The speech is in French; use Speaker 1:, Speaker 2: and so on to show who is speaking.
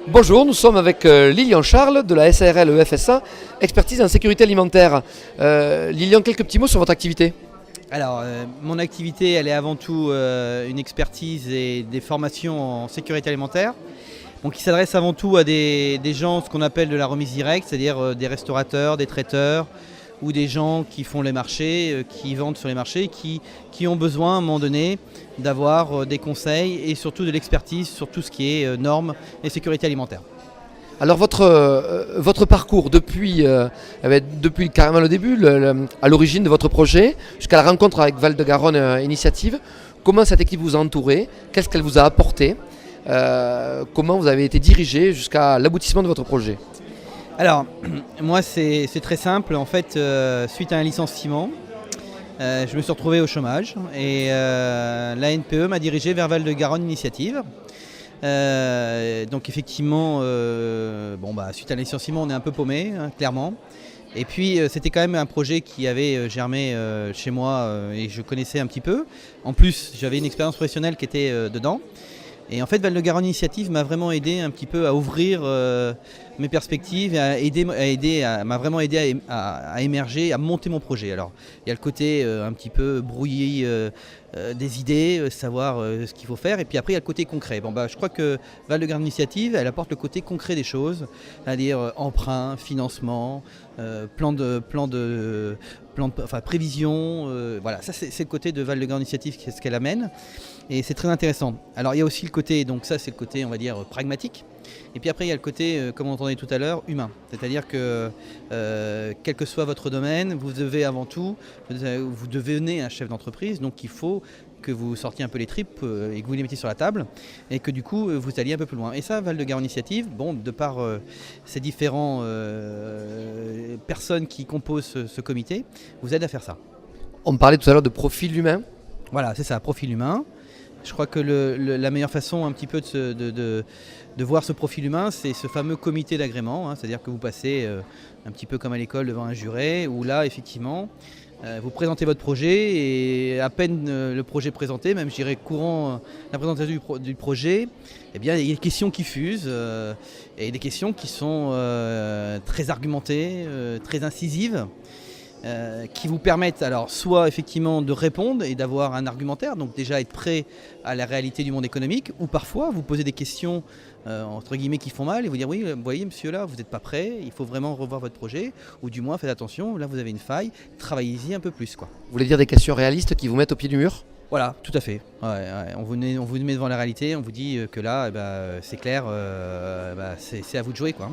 Speaker 1: Bonjour, nous sommes avec Lilian Charles de la SARL EFSA, expertise en sécurité alimentaire. Lilian, quelques petits mots sur votre activité.
Speaker 2: Alors, mon activité, elle est avant tout une expertise et des formations en sécurité alimentaire. Donc, qui s'adresse avant tout à des gens, ce qu'on appelle de la remise directe, c'est-à-dire des restaurateurs, des traiteurs ou des gens qui font les marchés, qui vendent sur les marchés, qui ont besoin à un moment donné d'avoir des conseils et surtout de l'expertise sur tout ce qui est normes et sécurité alimentaire.
Speaker 1: Alors votre parcours depuis carrément le début, à l'origine de votre projet, jusqu'à la rencontre avec Val de Garonne Initiative, comment cette équipe vous a entouré, qu'est-ce qu'elle vous a apporté, comment vous avez été dirigé jusqu'à l'aboutissement de votre projet?
Speaker 2: Alors, moi c'est très simple. En fait, suite à un licenciement, je me suis retrouvé au chômage et la NPE m'a dirigé vers Val de Garonne Initiative. Donc effectivement, suite à un licenciement, on est un peu paumé, hein, clairement. Et puis c'était quand même un projet qui avait germé chez moi et je connaissais un petit peu. En plus, j'avais une expérience professionnelle qui était dedans. Et en fait, Val de Garonne Initiative m'a vraiment aidé un petit peu à ouvrir mes perspectives et m'a vraiment aidé à émerger, à monter mon projet. Alors, il y a le côté un petit peu brouillé des idées, savoir ce qu'il faut faire. Et puis après, il y a le côté concret. Je crois que Val de Garonne Initiative, elle apporte le côté concret des choses, c'est-à-dire emprunt, financement, prévision. Voilà, ça c'est le côté de Val de Garonne Initiative, ce qu'elle amène. Et c'est très intéressant. Alors il y a aussi le côté, donc ça c'est le côté on va dire pragmatique. Et puis après il y a le côté, comme on entendait tout à l'heure, humain. C'est-à-dire que quel que soit votre domaine, vous devez avant tout, vous devenez un chef d'entreprise, donc il faut que vous sortiez un peu les tripes et que vous les mettiez sur la table et que du coup vous alliez un peu plus loin. Et ça, Val de Garonne Initiative, de par ces différents personnes qui composent ce comité, vous aide à faire ça.
Speaker 1: On parlait tout à l'heure de profil humain.
Speaker 2: Voilà, c'est ça, profil humain. Je crois que la meilleure façon un petit peu de voir ce profil humain, c'est ce fameux comité d'agrément, hein, c'est-à-dire que vous passez un petit peu comme à l'école devant un juré, où là, effectivement, vous présentez votre projet et à peine le projet présenté, même je dirais courant la présentation du projet, eh bien, il y a des questions qui fusent et des questions qui sont très argumentées, très incisives. Qui vous permettent alors soit effectivement de répondre et d'avoir un argumentaire, donc déjà être prêt à la réalité du monde économique, ou parfois vous posez des questions entre guillemets qui font mal et vous dire oui, vous voyez monsieur là, vous n'êtes pas prêt, il faut vraiment revoir votre projet, ou du moins faites attention, là vous avez une faille, travaillez-y un peu plus quoi.
Speaker 1: Vous voulez dire des questions réalistes qui vous mettent au pied du mur?
Speaker 2: Voilà, tout à fait. Ouais. On vous met devant la réalité, on vous dit que là, c'est clair, c'est à vous de jouer quoi.